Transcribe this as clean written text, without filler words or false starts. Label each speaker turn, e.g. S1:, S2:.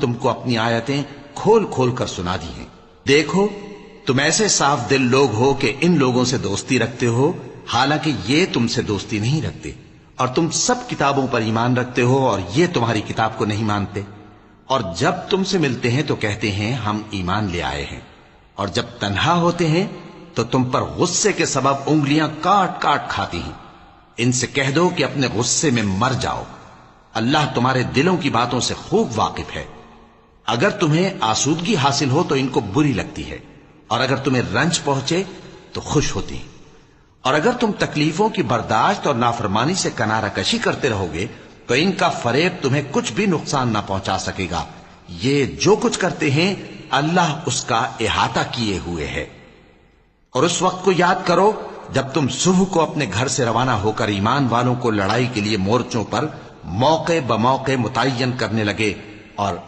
S1: تم کو اپنی آیتیں کھول کھول کر سنا دی ہیں۔ دیکھو تم ایسے صاف دل لوگ ہو کہ ان لوگوں سے دوستی رکھتے ہو، حالانکہ یہ تم سے دوستی نہیں رکھتے، اور تم سب کتابوں پر ایمان رکھتے ہو اور یہ تمہاری کتاب کو نہیں مانتے، اور جب تم سے ملتے ہیں تو کہتے ہیں ہم ایمان لے آئے ہیں، اور جب تنہا ہوتے ہیں تو تم پر غصے کے سبب انگلیاں کاٹ کاٹ کھاتی ہیں۔ ان سے کہہ دو کہ اپنے غصے میں مر جاؤ، اللہ تمہارے دلوں کی باتوں سے خوب واقف ہے۔ اگر تمہیں آسودگی حاصل ہو تو ان کو بری لگتی ہے، اور اگر تمہیں رنج پہنچے تو خوش ہوتی ہیں، اور اگر تم تکلیفوں کی برداشت اور نافرمانی سے کنارہ کشی کرتے رہو گے تو ان کا فریب تمہیں کچھ بھی نقصان نہ پہنچا سکے گا۔ یہ جو کچھ کرتے ہیں اللہ اس کا احاطہ کیے ہوئے ہے۔ اور اس وقت کو یاد کرو جب تم صبح کو اپنے گھر سے روانہ ہو کر ایمان والوں کو لڑائی کے لیے مورچوں پر موقع بموقع متعین کرنے لگے، اور